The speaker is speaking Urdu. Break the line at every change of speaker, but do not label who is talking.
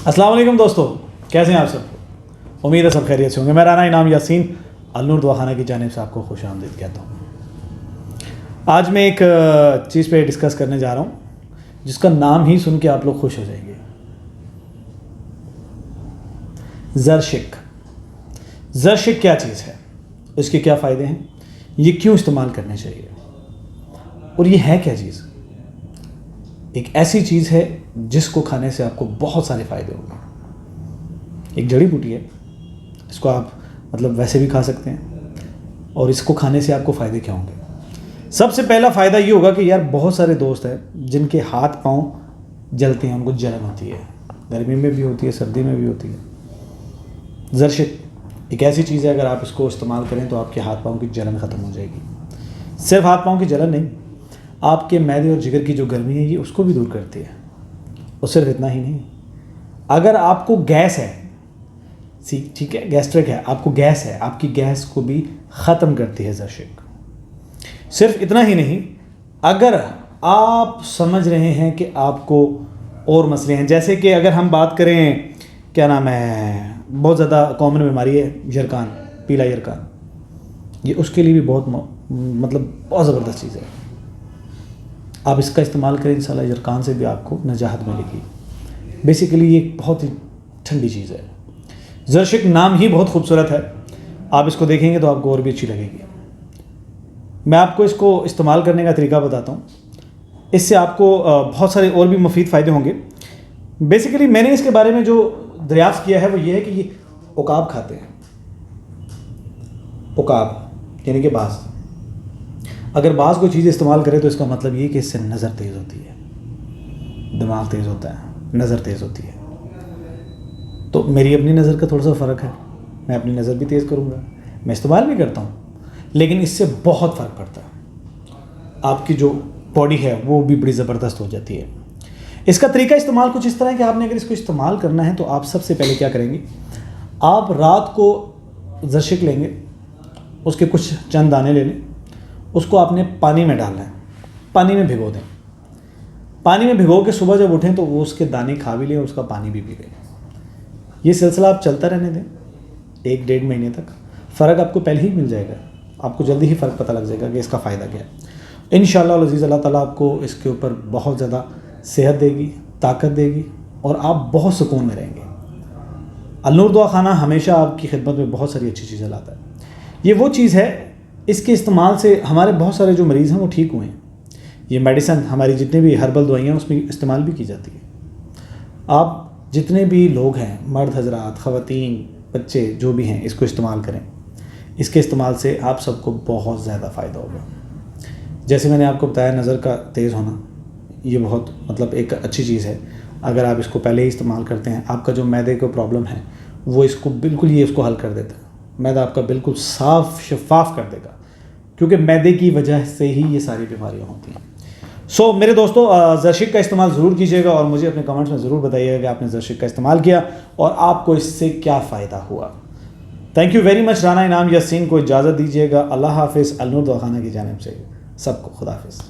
السلام علیکم دوستو، کیسے ہیں آپ سب؟ امید ہے سب خیریت سے ہوں گے۔ میں رانا انعام یاسین النور دواخانہ کی جانب سے آپ کو خوش آمدید کہتا ہوں۔ آج میں ایک چیز پہ ڈسکس کرنے جا رہا ہوں جس کا نام ہی سن کے آپ لوگ خوش ہو جائیں گے۔ زرشک۔ زرشک کیا چیز ہے، اس کے کیا فائدے ہیں، یہ کیوں استعمال کرنے چاہیے، اور یہ ہے کیا چیز؟ ایک ایسی چیز ہے جس کو کھانے سے آپ کو بہت سارے فائدے ہوں گے۔ ایک جڑی بوٹی ہے، اس کو آپ ویسے بھی کھا سکتے ہیں، اور اس کو کھانے سے آپ کو فائدے کیا ہوں گے؟ سب سے پہلا فائدہ یہ ہوگا کہ یار بہت سارے دوست ہیں جن کے ہاتھ پاؤں جلتے ہیں، ان کو جلن ہوتی ہے، گرمی میں بھی ہوتی ہے، سردی میں بھی ہوتی ہے۔ زرشک ایک ایسی چیز ہے، اگر آپ اس کو استعمال کریں تو آپ کے ہاتھ پاؤں کی جلن ختم ہو جائے گی۔ صرف ہاتھ پاؤں کی جلن نہیں، آپ کے معدے اور جگر کی جو گرمی ہے یہ اس کو بھی دور کرتی ہے۔ اور صرف اتنا ہی نہیں، اگر آپ کو گیس ہے، ٹھیک ہے، گیسٹرک ہے، آپ کو گیس ہے، آپ کی گیس کو بھی ختم کرتی ہے زرشک۔ صرف اتنا ہی نہیں، اگر آپ سمجھ رہے ہیں کہ آپ کو اور مسئلے ہیں، جیسے کہ اگر ہم بات کریں کیا نام ہے، بہت زیادہ کامن بیماری ہے یرکان، پیلا یرکان، یہ اس کے لیے بھی بہت بہت زبردست چیز ہے۔ آپ اس کا استعمال کریں، انشاءاللہ یرکان سے بھی آپ کو نجات ملے گی۔ بیسیکلی یہ ایک بہت ہی ٹھنڈی چیز ہے۔ زرشک نام ہی بہت خوبصورت ہے، آپ اس کو دیکھیں گے تو آپ کو اور بھی اچھی لگے گی۔ میں آپ کو اس کو استعمال کرنے کا طریقہ بتاتا ہوں، اس سے آپ کو بہت سارے اور بھی مفید فائدے ہوں گے۔ بیسیکلی میں نے اس کے بارے میں جو دریافت کیا ہے وہ یہ ہے کہ یہ عقاب کھاتے ہیں۔ عقاب یعنی کہ باز، اگر باز کوئی چیز استعمال کرے تو اس کا مطلب یہ کہ اس سے نظر تیز ہوتی ہے، دماغ تیز ہوتا ہے، نظر تیز ہوتی ہے۔ تو میری اپنی نظر کا تھوڑا سا فرق ہے، میں اپنی نظر بھی تیز کروں گا، میں استعمال بھی کرتا ہوں، لیکن اس سے بہت فرق پڑتا ہے۔ آپ کی جو باڈی ہے وہ بھی بڑی زبردست ہو جاتی ہے۔ اس کا طریقہ استعمال کچھ اس طرح ہے کہ آپ نے اگر اس کو استعمال کرنا ہے تو آپ سب سے پہلے کیا کریں گے، آپ رات کو زرشک لیں گے، اس کے کچھ چند دانے لے لیں، اس کو آپ نے پانی میں ڈالنا ہے، پانی میں بھگو دیں۔ پانی میں بھگو کے صبح جب اٹھیں تو وہ اس کے دانے کھا بھی لیں اور اس کا پانی بھی پی لیں۔ یہ سلسلہ آپ چلتا رہنے دیں 1-1.5 مہینے تک، فرق آپ کو پہلے ہی مل جائے گا، آپ کو جلدی ہی فرق پتہ لگ جائے گا کہ اس کا فائدہ کیا ہے۔ انشاءاللہ العزیز اللہ تعالیٰ آپ کو اس کے اوپر بہت زیادہ صحت دے گی، طاقت دے گی، اور آپ بہت سکون میں رہیں گے۔ النور دواخانہ ہمیشہ آپ کی خدمت میں بہت ساری اچھی چیزیں لاتا ہے۔ یہ وہ چیز ہے، اس کے استعمال سے ہمارے بہت سارے جو مریض ہیں وہ ٹھیک ہوئے ہیں۔ یہ میڈیسن ہماری جتنے بھی ہربل دوائیاں ہیں اس میں استعمال بھی کی جاتی ہے۔ آپ جتنے بھی لوگ ہیں، مرد حضرات، خواتین، بچے جو بھی ہیں، اس کو استعمال کریں۔ اس کے استعمال سے آپ سب کو بہت زیادہ فائدہ ہوگا۔ جیسے میں نے آپ کو بتایا، نظر کا تیز ہونا یہ بہت ایک اچھی چیز ہے۔ اگر آپ اس کو پہلے ہی استعمال کرتے ہیں، آپ کا جو معدے کو پرابلم ہے وہ اس کو بالکل اس کو حل کر دیتا ہے۔ معدہ آپ کا بالکل صاف شفاف کر دے گا، کیونکہ معدے کی وجہ سے ہی یہ ساری بیماریاں ہوتی ہیں۔ میرے دوستو، زرشک کا استعمال ضرور کیجیے گا، اور مجھے اپنے کمنٹس میں ضرور بتائیے گا کہ آپ نے زرشک کا استعمال کیا اور آپ کو اس سے کیا فائدہ ہوا۔ Thank you very much. Rana انعام یاسین کو اجازت دیجیے گا۔ اللہ حافظ۔ النور دواخانہ کی جانب سے سب کو خدا حافظ۔